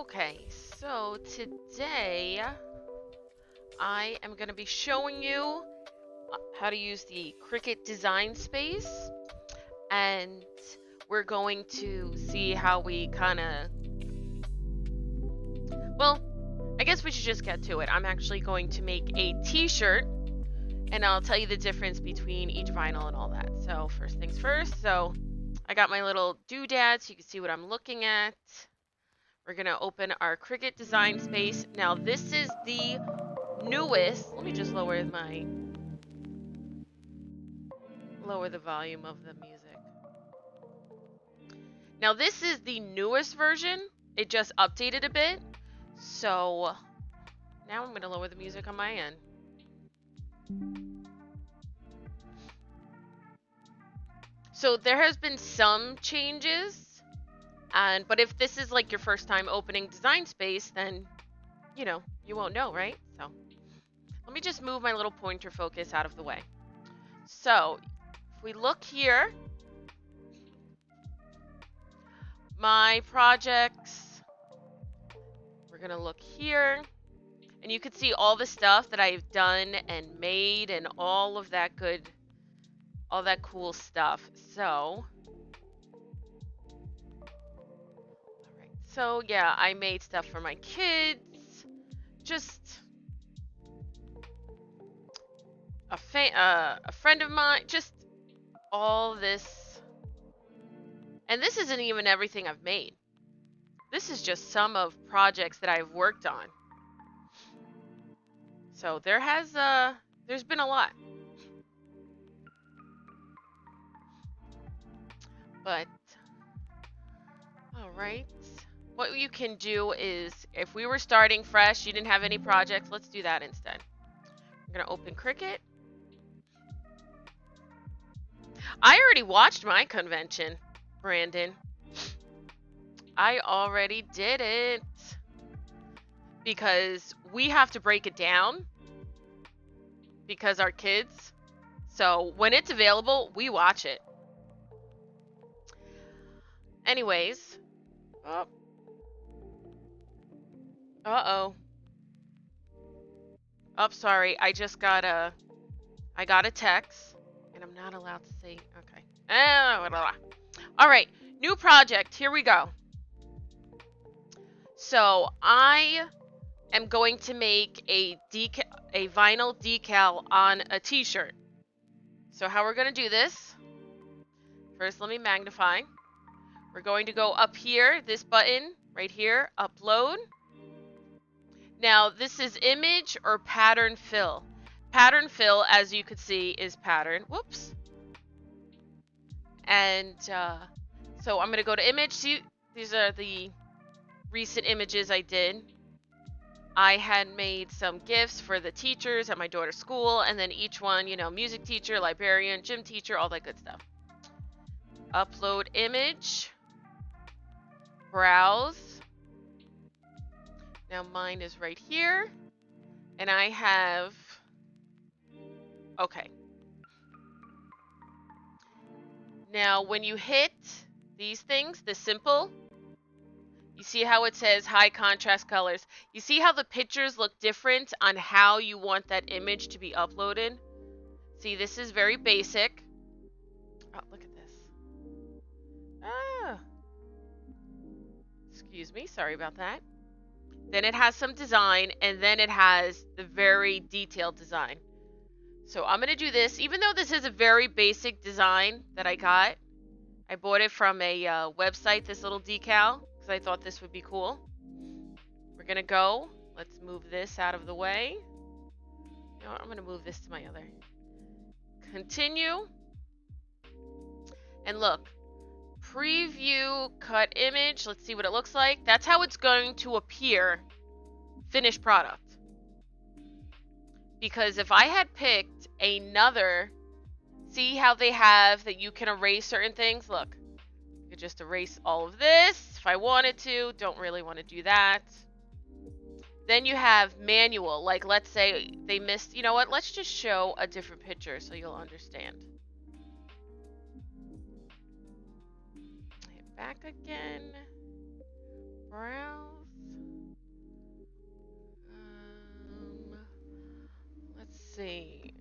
Okay, so today I am going to be showing you how to use the Cricut design space, and we're going to see how we well, I guess we should just get to it. I'm actually going to make a t-shirt, and I'll tell you the difference between each vinyl and all that. So first things first, so I got my little doodad so you can see what I'm looking at. We're going to open our Cricut design space. Now this is the newest, let me just lower the volume of the music. Now this is the newest version. It just updated a bit. So now I'm going to lower the music on my end. So there has been some changes, but if this is like your first time opening design space, then you won't know, right? So let me just move my little pointer focus out of the way. So if we look here, my projects, we're gonna look here, and you can see all the stuff that I've done and made and all of that all that cool stuff. So, alright, so yeah, I made stuff for my kids, just a friend of mine, just all this. And this isn't even everything I've made. This is just some of projects that I've worked on. So there's been a lot. But all right. What you can do is, if we were starting fresh, you didn't have any projects, let's do that instead. I'm going to open Cricut. I already watched my convention, Brandon. I already did it. Because we have to break it down. Because our kids. So when it's available, we watch it. Anyways. Oh. Uh-oh. Oh, sorry. I got a text. And I'm not allowed to say, okay. All right, new project. Here we go. So I am going to make a vinyl decal on a t-shirt. So how we're going to do this, first let me magnify. We're going to go up here, this button right here, upload. Now this is image or pattern fill. Pattern fill, as you could see, is pattern. Whoops. And so I'm going to go to image. See, these are the recent images I did. I had made some gifts for the teachers at my daughter's school, and then each one, music teacher, librarian, gym teacher, all that good stuff. Upload image. Browse. Now mine is right here. And I have, okay. Now when you hit these things, the simple, you see how it says high contrast colors. You see how the pictures look different on how you want that image to be uploaded? See, this is very basic. Oh, look at this. Ah. Excuse me, sorry about that. Then it has some design, and then it has the very detailed design. So I'm going to do this, even though this is a very basic design that I got. I bought it from a website, this little decal, because I thought this would be cool. We're going to go. Let's move this out of the way. You know what? I'm going to move this to my other. Continue. And look. Preview cut image. Let's see what it looks like. That's how it's going to appear. Finished product. Because if I had picked another, see how they have that you can erase certain things? Look, I could just erase all of this if I wanted to. Don't really want to do that. Then you have manual. Like, let's say they missed, you know what? Let's just show a different picture so you'll understand. Hit back again. Browse. see.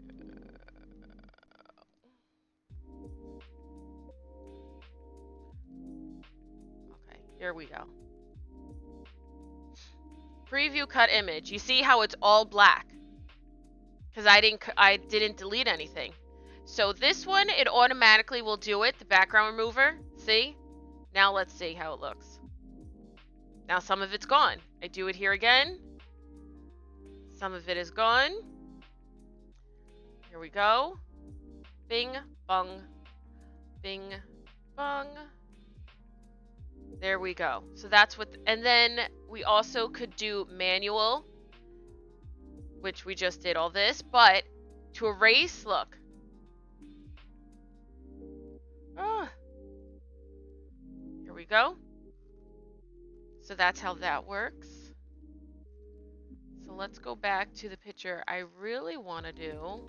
Okay, here we go. Preview cut image. You see how it's all black? Because I didn't delete anything. So this one, it automatically will do it, the background remover. See? Now let's see how it looks. Now some of it's gone. I do it here again. Some of it is gone. Here we go. Bing, bong, bing, bong. There we go. So that's what, and then we also could do manual, which we just did all this, but to erase, look. Ah. Here we go. So that's how that works. So let's go back to the picture I really want to do.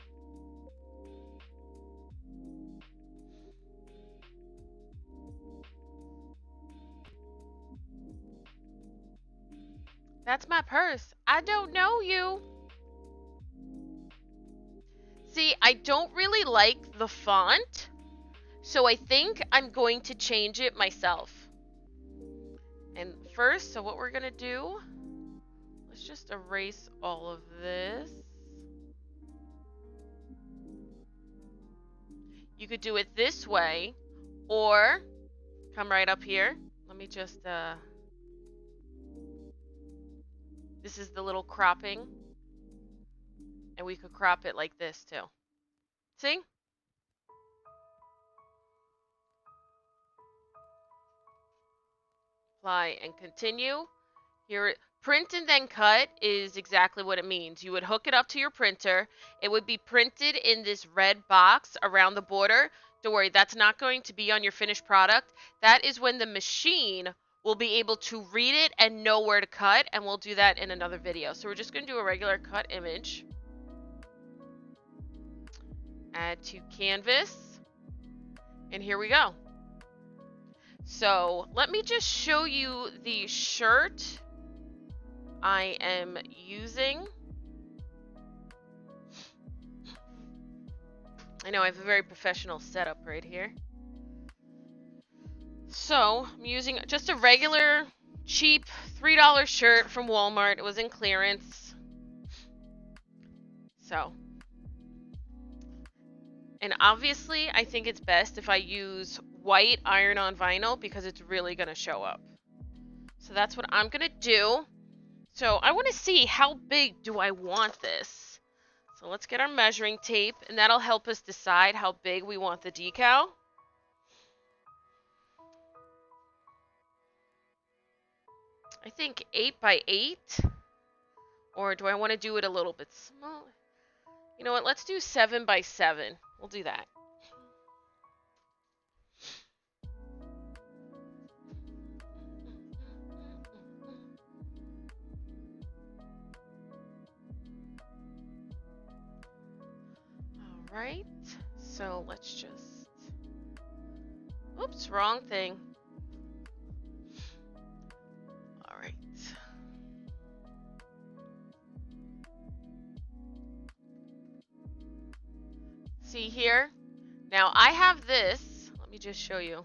That's my purse. I don't know you. See, I don't really like the font, so I think I'm going to change it myself. And first, so what we're going to do, let's just erase all of this. You could do it this way, or come right up here. Let me just, this is the little cropping. And we could crop it like this too. See? Apply and continue. Here, print and then cut is exactly what it means. You would hook it up to your printer. It would be printed in this red box around the border. Don't worry, that's not going to be on your finished product. That is when the machine will be able to read it and know where to cut, and we'll do that in another video. So we're just going to do a regular cut image. Add to canvas, and here we go. So let me just show you the shirt I am using. I know I have a very professional setup right here. So I'm using just a regular cheap $3 shirt from Walmart. It was in clearance. So, and obviously I think it's best if I use white iron-on vinyl because it's really going to show up. So that's what I'm going to do. So I want to see how big do I want this. So let's get our measuring tape, and that'll help us decide how big we want the decal. I think 8 by 8, or do I want to do it a little bit smaller? You know what, let's do 7 by 7. We'll do that. All right, so let's just, oops, wrong thing. All right. See here? Now I have this. Let me just show you.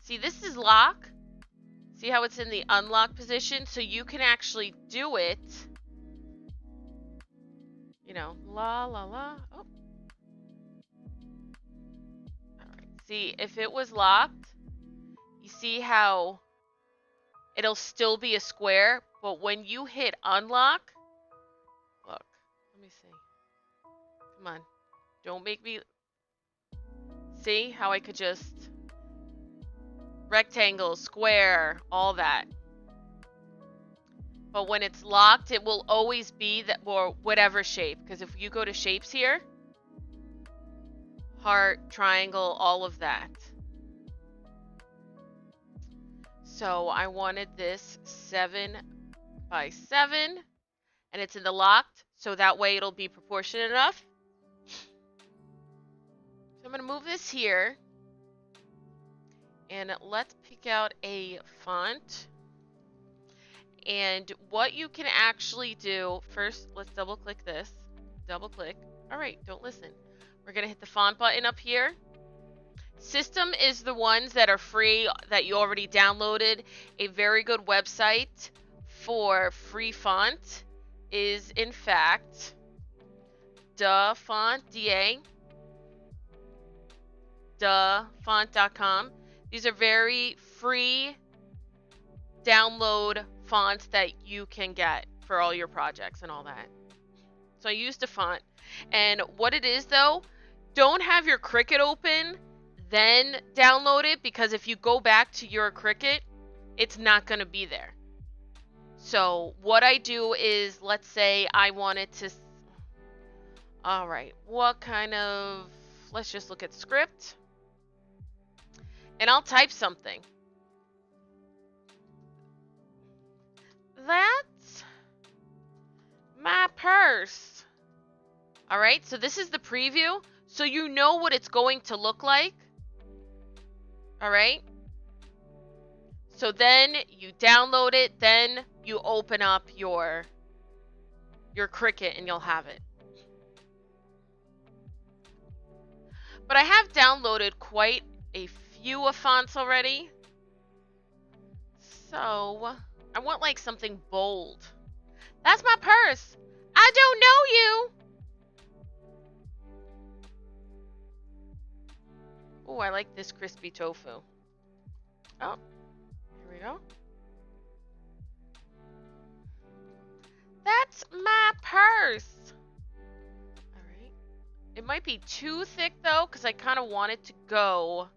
See, this is lock. See how it's in the unlock position? So you can actually do it. You know, la la la. Oh. All right. See, if it was locked, you see how it'll still be a square, but when you hit unlock, look, let me see. Come on. Don't make me... See how I could just... Rectangle, square, all that. But when it's locked, it will always be that, or whatever shape. Because if you go to shapes here, heart, triangle, all of that. So I wanted this 7 by 7, and it's in the locked, so that way it'll be proportionate enough. So I'm going to move this here, and let's pick out a font. And what you can actually do, first let's double click this, double click. All right, don't listen. We're going to hit the font button up here. System is the ones that are free that you already downloaded. A very good website for free font is in fact DaFont, DaFont.com. These are very free download fonts that you can get for all your projects and all that. So I used a font. And what it is though, don't have your Cricut open, then download it, because if you go back to your Cricut, it's not going to be there. So what I do is, let's say I wanted to, all right, what kind of, let's just look at script. And I'll type something. That's my purse. All right, so this is the preview. So you know what it's going to look like. All right. So then you download it, then you open up your Cricut and you'll have it. But I have downloaded quite a few of fonts already. So I want like something bold. That's my purse. I don't know you. Oh, I like this crispy tofu. Oh, here we go. That's my purse. All right. It might be too thick though, because I kind of want it to go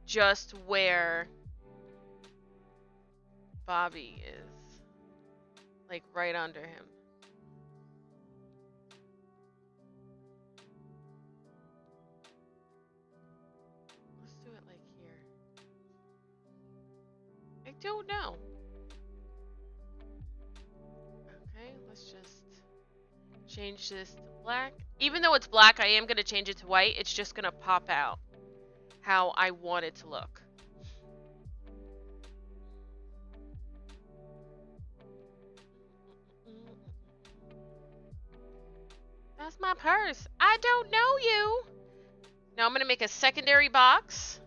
just where Bobby is. Like right under him. I don't know. Okay, let's just change this to black. Even though it's black, I am going to change it to white. It's just going to pop out how I want it to look. That's my purse. I don't know you. Now I'm going to make a secondary box.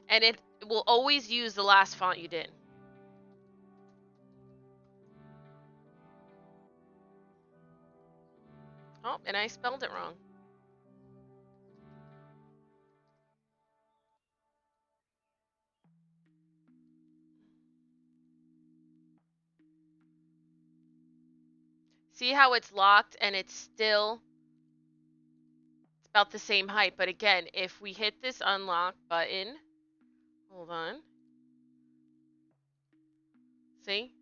And it will always use the last font you did. Oh, and I spelled it wrong. See how it's locked and it's about the same height. But again, if we hit this unlock button, hold on. See?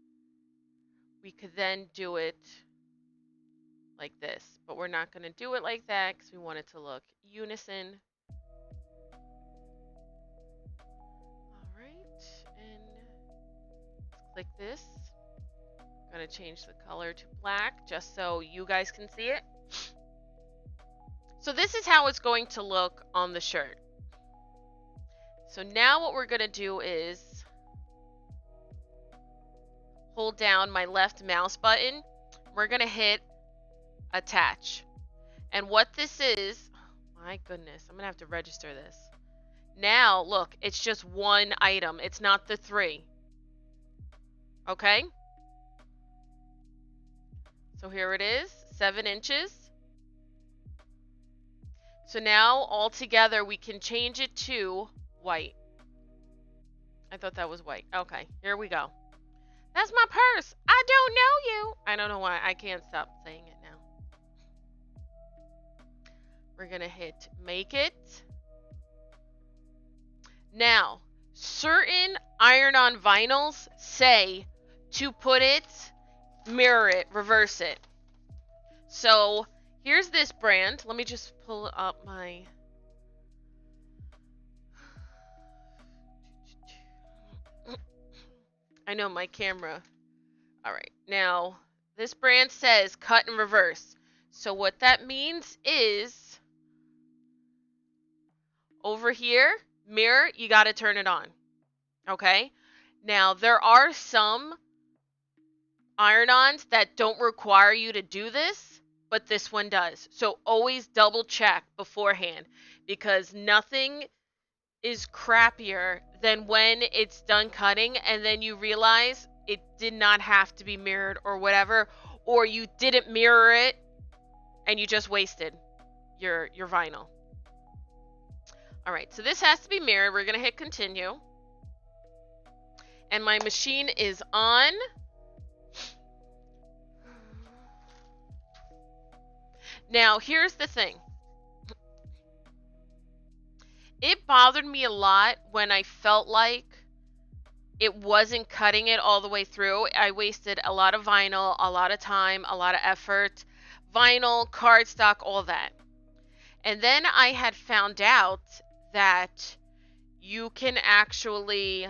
We could then do it like this, but we're not going to do it like that because we want it to look unison. All right, and let's click this. I'm going to change the color to black just so you guys can see it. So this is how it's going to look on the shirt. So now what we're going to do is hold down my left mouse button. We're going to hit attach. And what this is, oh my goodness, I'm going to have to register this. Now, look, it's just one item. It's not the 3. Okay? So here it is, 7 inches. So now, all together, we can change it to white. I thought that was white. Okay, here we go. That's my purse. I don't know you. I don't know why. I can't stop saying it now. We're going to hit make it. Now, certain iron-on vinyls say to put it, mirror it, reverse it. So here's this brand. Let me just pull up my... I know my camera. All right. Now, this brand says cut and reverse. So what that means is over here, mirror, you got to turn it on. Okay? Now, there are some iron-ons that don't require you to do this, but this one does. So always double check beforehand, because nothing is crappier than when it's done cutting and then you realize it did not have to be mirrored or whatever, or you didn't mirror it and you just wasted your vinyl. All right, so this has to be mirrored. We're going to hit continue. And my machine is on. Now, here's the thing. It bothered me a lot when I felt like it wasn't cutting it all the way through. I wasted a lot of vinyl, a lot of time, a lot of effort. Vinyl, cardstock, all that. And then I had found out that you can actually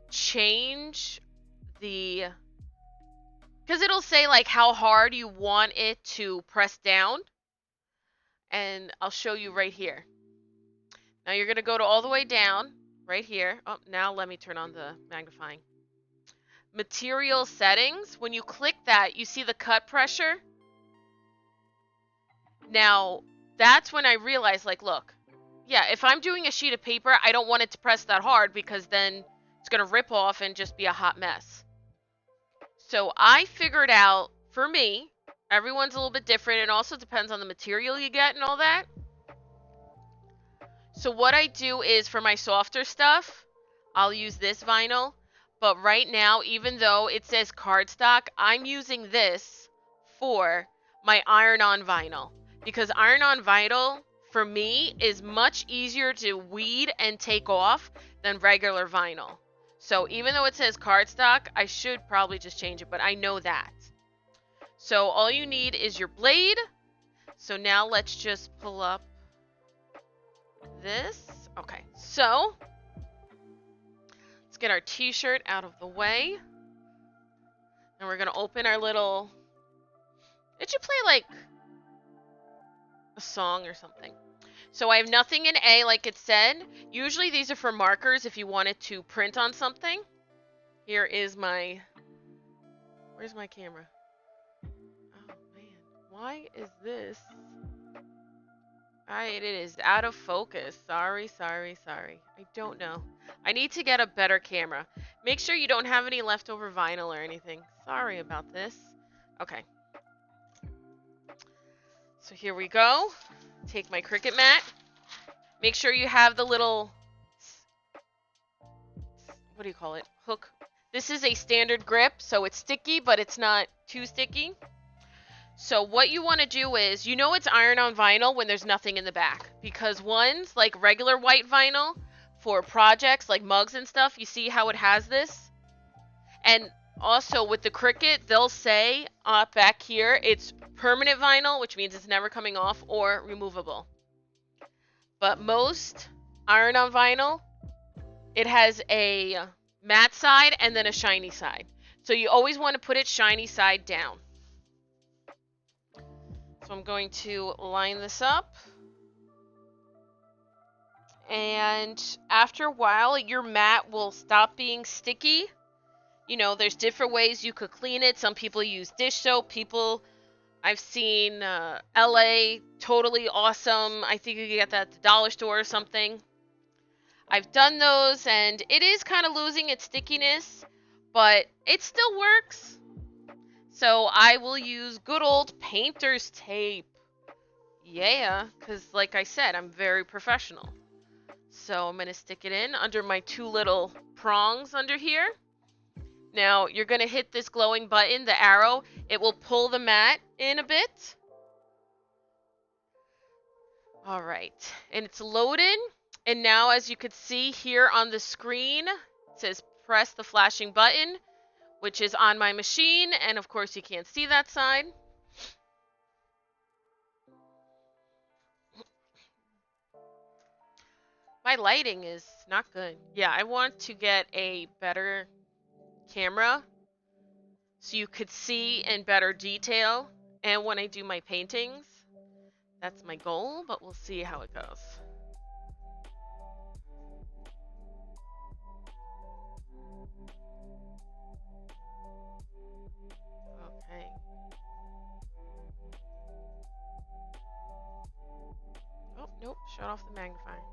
change the, because it'll say like how hard you want it to press down. And I'll show you right here. Now you're going to go to all the way down right here. Oh, now let me turn on the magnifying. Material settings. When you click that, you see the cut pressure. Now, that's when I realized, like, look, yeah, if I'm doing a sheet of paper, I don't want it to press that hard because then it's going to rip off and just be a hot mess. So I figured out, for me, everyone's a little bit different. It also depends on the material you get and all that. So what I do is, for my softer stuff, I'll use this vinyl. But right now, even though it says cardstock, I'm using this for my iron-on vinyl. Because iron-on vinyl, for me, is much easier to weed and take off than regular vinyl. So even though it says cardstock, I should probably just change it, but I know that. So all you need is your blade. So now let's just pull up this. Okay, so let's get our t-shirt out of the way. And we're going to open our little... Did you play like a song or something? So I have nothing in A, like it said. Usually these are for markers if you wanted to print on something. Here is my... Where's my camera? Oh, man. Why is this... Alright, it is out of focus. Sorry. I don't know. I need to get a better camera. Make sure you don't have any leftover vinyl or anything. Sorry about this. Okay. So here we go. Take my Cricut mat. Make sure you have the little... What do you call it? Hook. This is a standard grip, so it's sticky, but it's not too sticky. So what you want to do is, you know it's iron-on vinyl when there's nothing in the back. Because ones, like regular white vinyl, for projects like mugs and stuff, you see how it has this? And also with the Cricut, they'll say back here, it's permanent vinyl, which means it's never coming off, or removable. But most iron-on vinyl, it has a matte side and then a shiny side. So you always want to put it shiny side down. So I'm going to line this up. And after a while, your mat will stop being sticky. You know, there's different ways you could clean it. Some people use dish soap. I've seen LA, totally awesome. I think you can get that at the dollar store or something. I've done those, and it is kind of losing its stickiness, but it still works. So I will use good old painter's tape. Yeah, because like I said, I'm very professional. So I'm going to stick it in under my two little prongs under here. Now, you're going to hit this glowing button, the arrow. It will pull the mat in a bit. All right, and it's loaded. And now, as you can see here on the screen, it says press the flashing button, which is on my machine. And of course, you can't see that side. My lighting is not good. Yeah, I want to get a better camera so you could see in better detail. And when I do my paintings, that's my goal, but we'll see how it goes. shut off the magnifying.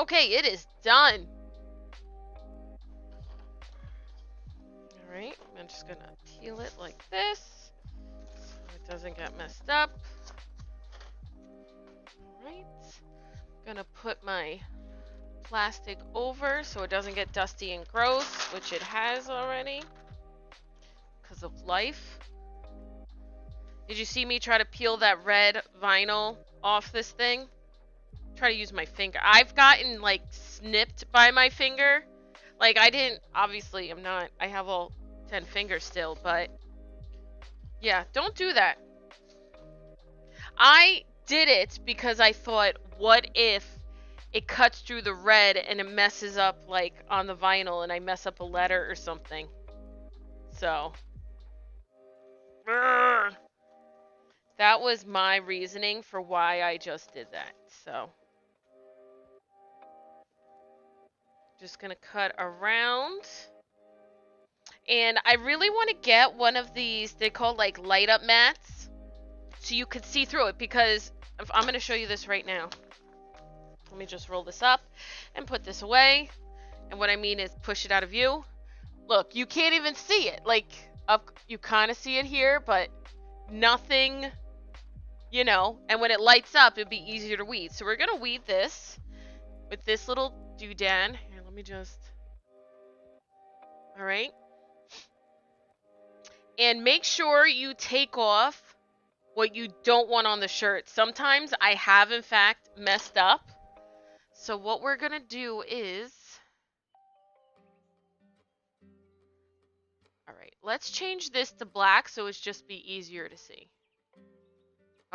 Okay, it is done. Alright, I'm just gonna peel it like this so it doesn't get messed up. Alright, gonna put my plastic over so it doesn't get dusty and gross, which it has already because of life. Did you see me try to peel that red vinyl off this thing? try to use my finger. I've gotten like snipped by my finger. Like I didn't, obviously I have all 10 fingers still, but yeah, don't do that. I did it because I thought, what if it cuts through the red and it messes up like on the vinyl and I mess up a letter or something. So, that was my reasoning for why I just did that. So, just gonna cut around. And I really want to get one of these, they're called like light up mats, so you could see through it, because I'm going to show you this right now. Let me just roll this up and put this away. And what I mean is push it out of view. Look, you can't even see it. Like, up, you kind of see it here, but nothing, you know. And when it lights up, it'd be easier to weed. So we're going to weed this with this little doodad. Here, let me just... All right. And make sure you take off what you don't want on the shirt. Sometimes I have, in fact, messed up. So what we're going to do is... Alright, let's change this to black so it's just be easier to see.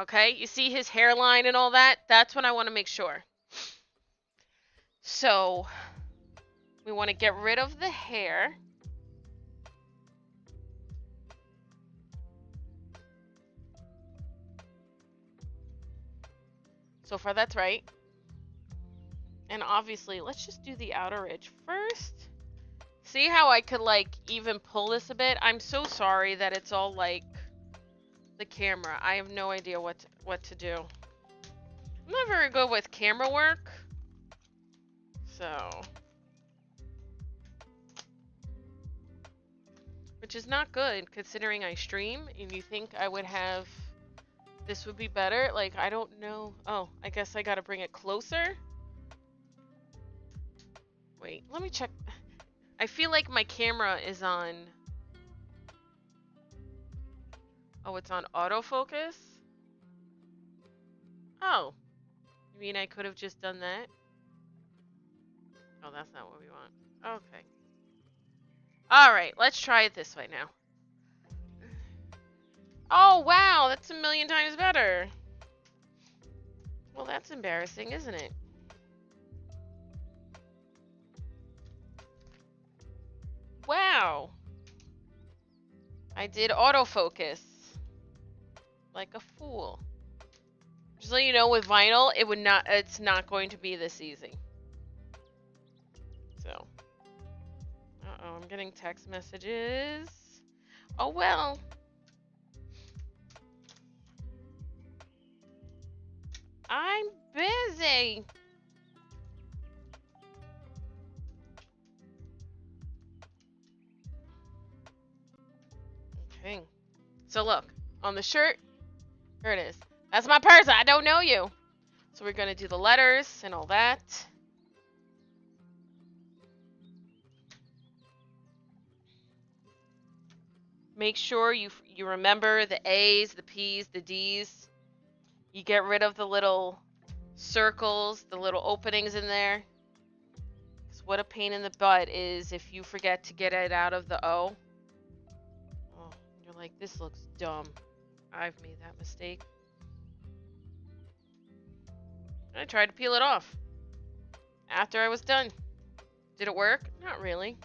Okay, you see his hairline and all that? That's what I want to make sure. So, we want to get rid of the hair. So far, that's right. And obviously, let's just do the outer edge first. See how I could, like, even pull this a bit? I'm so sorry that it's all, like, the camera. I have no idea what to do. I'm not very good with camera work. So... Which is not good, considering I stream, and you think I would have... This would be better? Like, I don't know. Oh, I guess I gotta bring it closer? Wait, let me check. I feel like my camera is on... Oh, it's on autofocus? Oh. You mean I could have just done that? Oh, that's not what we want. Okay. Alright, let's try it this way now. Oh, wow! That's a million times better! Well, that's embarrassing, isn't it? Wow! I did autofocus. Like a fool. Just so you know, with vinyl, it's not going to be this easy. So. Uh-oh, I'm getting text messages. Oh, well. I'm busy. Okay. So look, on the shirt, here it is. That's my purse. I don't know you. So we're going to do the letters and all that. Make sure you remember the A's, the P's, the D's. You get rid of the little circles, the little openings in there. Because what a pain in the butt is if you forget to get it out of the O. Oh, you're like, this looks dumb. I've made that mistake. I tried to peel it off after I was done. Did it work? Not really.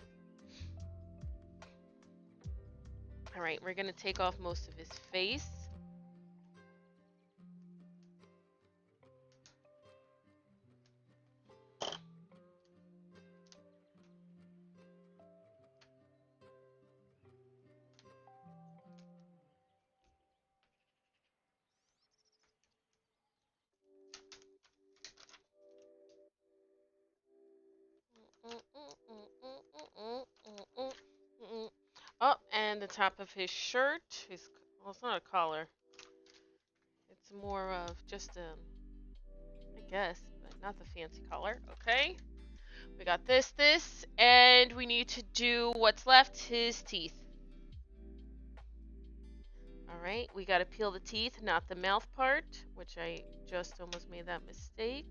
Alright, we're going to take off most of his face. Oh, and the top of his shirt. Well, it's not a collar. It's more of just I guess, but not the fancy collar. Okay. We got this, and we need to do what's left, his teeth. Alright, we gotta peel the teeth, not the mouth part, which I just almost made that mistake.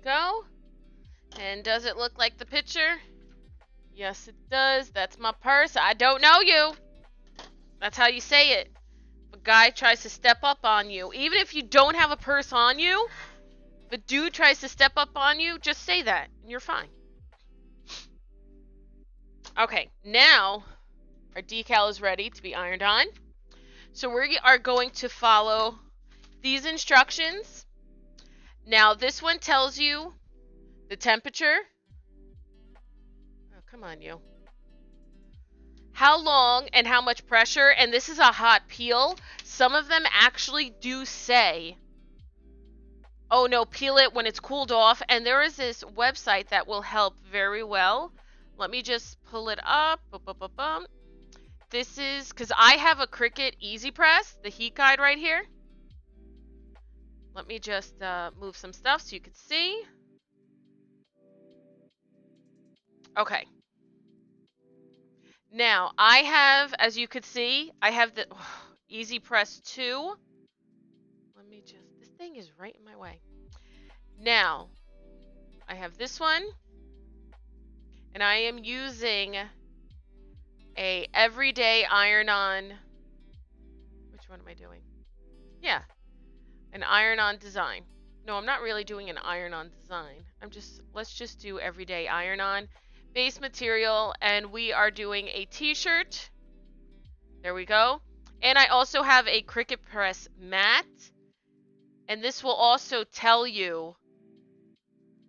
go. And does it look like the picture? Yes, it does. That's my purse. I don't know you. That's how you say it. If a guy tries to step up on you, even if you don't have a purse on you, if a dude tries to step up on you, just say that and you're fine. Okay, now our decal is ready to be ironed on. So we are going to follow these instructions. Now this one tells you the temperature. Oh, come on, you. How long and how much pressure, and this is a hot peel. Some of them actually do say, oh no, peel it when it's cooled off, and there is this website that will help very well. Let me just pull it up. This is, because I have a Cricut Easy Press, the heat guide right here. Let me just move some stuff so you can see. Okay. Now, I have, as you could see, I have the Easy Press 2. Let me just, this thing is right in my way. Now, I have this one. And I am using a everyday iron-on. Which one am I doing? Yeah, an iron-on design. No, I'm not really doing an iron-on design. Let's just do everyday iron-on. Base material, and we are doing a t-shirt. There we go. And I also have a Cricut Press mat. And this will also tell you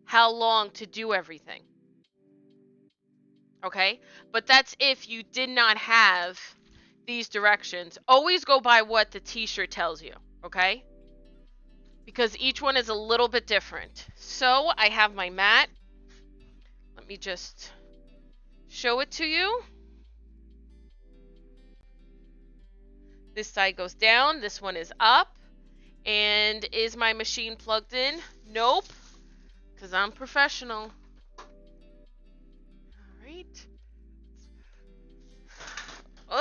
how long to do everything. Okay? But that's if you did not have these directions. Always go by what the t-shirt tells you. Okay? Because each one is a little bit different. So I have my mat. Let me just show it to you. This side goes down. This one is up. And is my machine plugged in? Nope. Because I'm professional. Alright.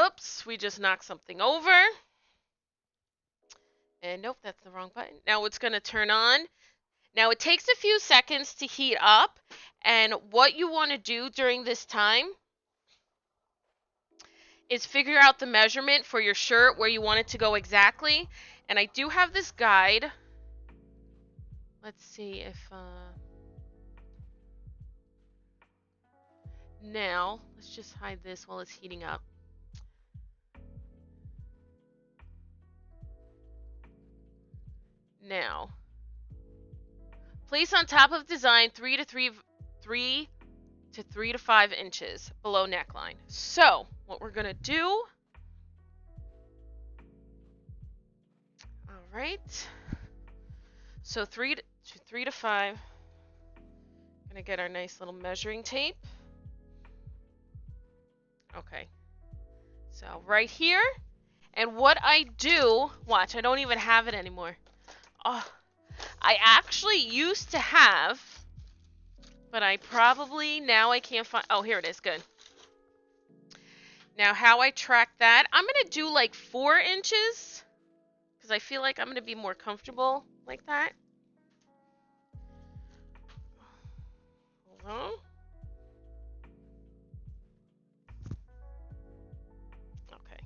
Oops. We just knocked something over. And nope, that's the wrong button. Now it's going to turn on. Now it takes a few seconds to heat up. And what you want to do during this time is figure out the measurement for your shirt, where you want it to go exactly. And I do have this guide. Let's see if... Now, let's just hide this while it's heating up. Now, place on top of design 3 to 5 inches below neckline. So, what we're going to do... Alright. So 3 to 5. Going to get our nice little measuring tape. Okay. So right here. And what I do... Watch, I don't even have it anymore. Oh, I actually used to have... But I probably... Now I can't find... Oh, here it is. Good. Now, how I track that... I'm going to do like 4 inches. Because I feel like I'm going to be more comfortable like that. Hold on. Okay.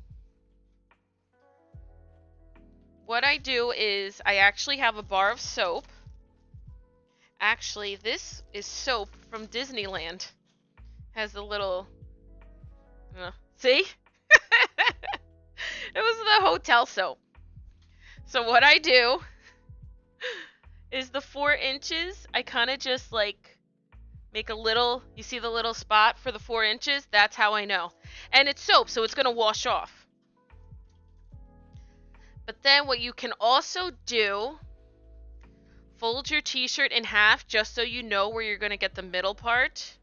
What I do is I actually have a bar of soap. Actually, this is soap from Disneyland. Has the little... see? It was the hotel soap. So what I do is the 4 inches, I kind of just like make a little, you see the little spot for the 4 inches? That's how I know. And it's soap, so it's going to wash off. But then what you can also do, fold your t-shirt in half just so you know where you're going to get the middle part.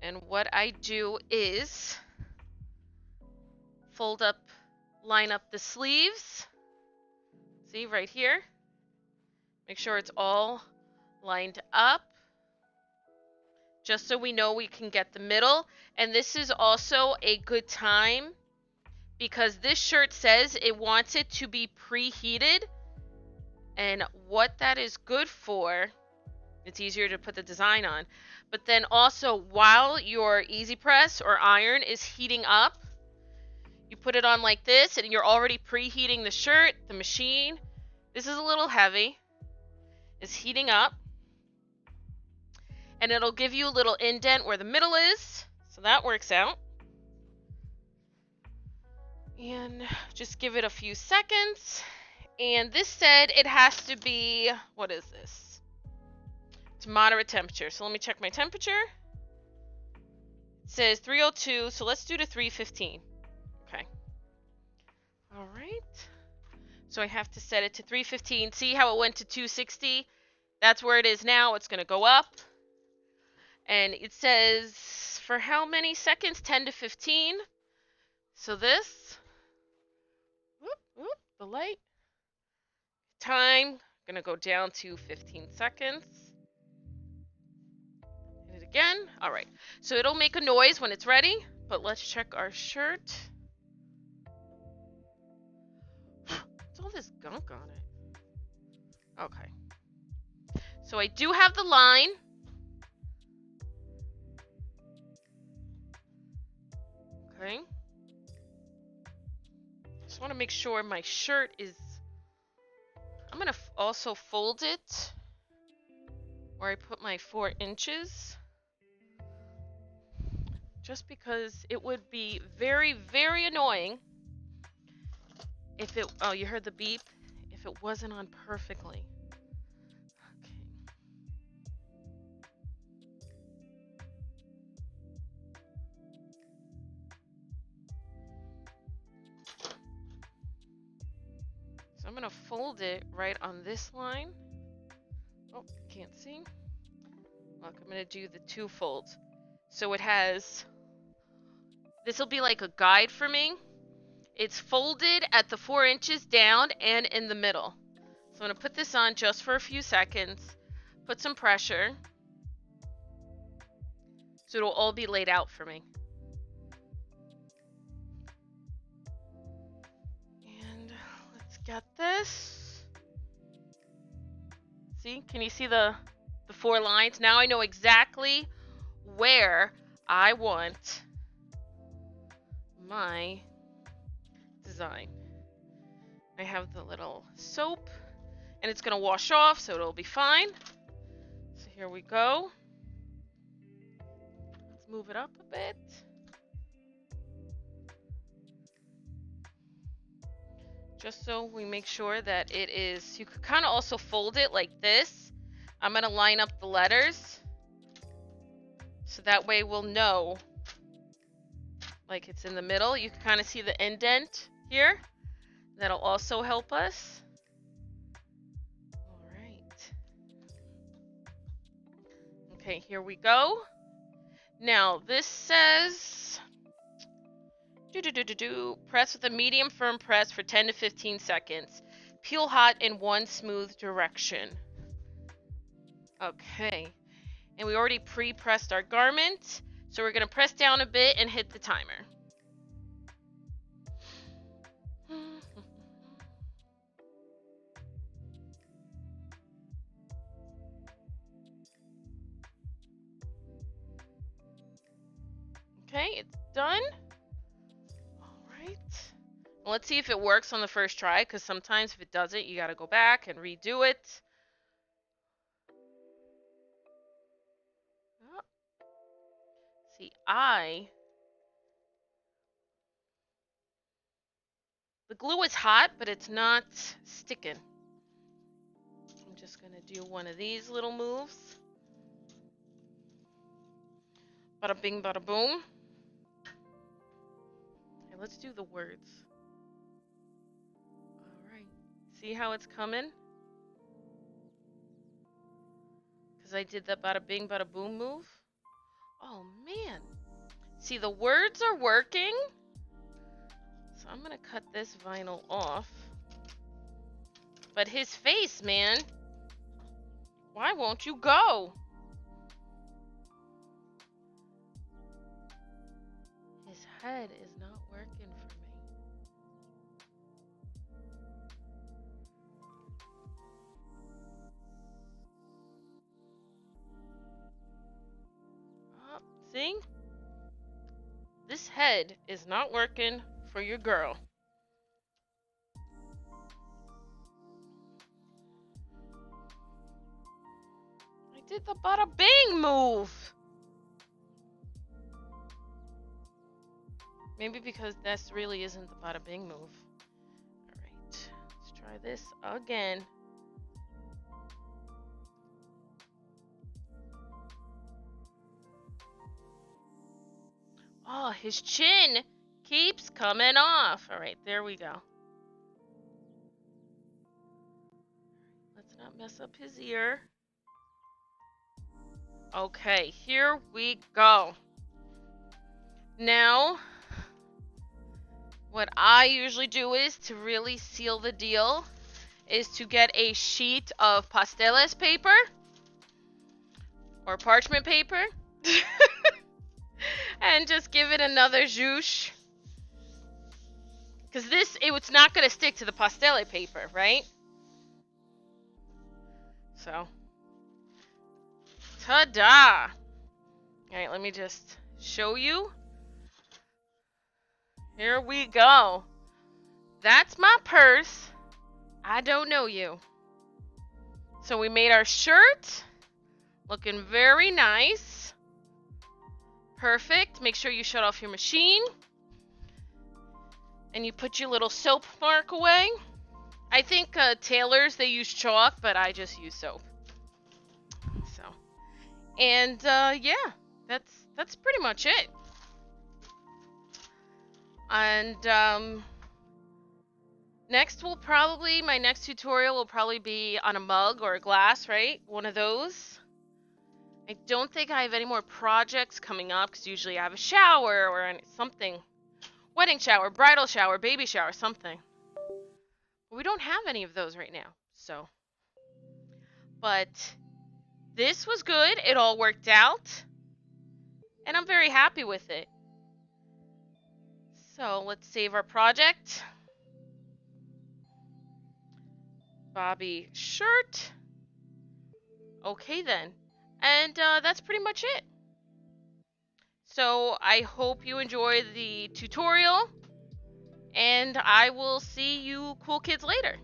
And what I do is fold up, line up the sleeves. See, right here. Make sure it's all lined up. Just so we know we can get the middle. And this is also a good time because this shirt says it wants it to be preheated. And what that is good for It's easier to put the design on. But then also, while your easy press or iron is heating up, you put it on like this, and you're already preheating the shirt, the machine. This is a little heavy. It's heating up. And it'll give you a little indent where the middle is. So that works out. And just give it a few seconds. And this said it has to be, what is this? It's moderate temperature. So let me check my temperature. It says 302, so let's do to 315. Okay. All right. So I have to set it to 315. See how it went to 260? That's where it is now. It's going to go up. And it says for how many seconds? 10 to 15. So this, the light, time, going to go down to 15 seconds. Hit it again. All right. So it'll make a noise when it's ready, but let's check our shirt. What's all this gunk on it? Okay. So I do have the line. Okay. Just want to make sure my shirt is... I'm going to also fold it where I put my 4 inches. Just because it would be very, very annoying if it... Oh, you heard the beep? If it wasn't on perfectly. Okay. So I'm going to fold it right on this line. Oh, can't see. Look, I'm going to do the 2 folds. So it has... This will be like a guide for me. It's folded at the 4 inches down and in the middle. So I'm going to put this on just for a few seconds. Put some pressure. So it'll all be laid out for me. And let's get this. See? Can you see the 4 lines? Now I know exactly where I want my design. I have the little soap, and it's going to wash off, so it'll be fine. So here we go. Let's move it up a bit. Just so we make sure that it is... You could kind of also fold it like this. I'm going to line up the letters, so that way we'll know like it's in the middle. You can kind of see the indent here. That'll also help us. All right. Okay, here we go. Now, this says... Press with a medium firm press for 10 to 15 seconds. Peel hot in one smooth direction. Okay. And we already pre-pressed our garment. So we're going to press down a bit and hit the timer. Okay, it's done. All right. Let's see if it works on the first try, because sometimes if it doesn't, you got to go back and redo it. Oh. See, the glue is hot, but it's not sticking. I'm just going to do one of these little moves. Bada bing, bada boom. Okay, let's do the words. All right. See how it's coming? Because I did the bada bing, bada boom move. Oh, man. See, the words are working. So I'm going to cut this vinyl off. But his face, man. Why won't you go? His head is not working for me. See? This head is not working for your girl. I did the bada bing move. Maybe because this really isn't the bada bing move. Alright, let's try this again. Oh, his chin keeps coming off. Alright, there we go. Let's not mess up his ear. Okay, here we go. Now, what I usually do is to really seal the deal is to get a sheet of pasteles paper or parchment paper and just give it another zhoosh. Because it's not going to stick to the pastele paper, right? So, ta-da! Alright, let me just show you. Here we go. That's my purse. I don't know you. So we made our shirt. Looking very nice. Perfect. Make sure you shut off your machine. And you put your little soap mark away. I think tailors, they use chalk, but I just use soap. So, and yeah, that's pretty much it. And my next tutorial will probably be on a mug or a glass, right? One of those. I don't think I have any more projects coming up because usually I have a shower or something. Wedding shower, bridal shower, baby shower, something. But we don't have any of those right now, so. But this was good. It all worked out. And I'm very happy with it. So let's save our project. Bobby shirt. Okay then. And that's pretty much it. So I hope you enjoyed the tutorial. And I will see you cool kids later.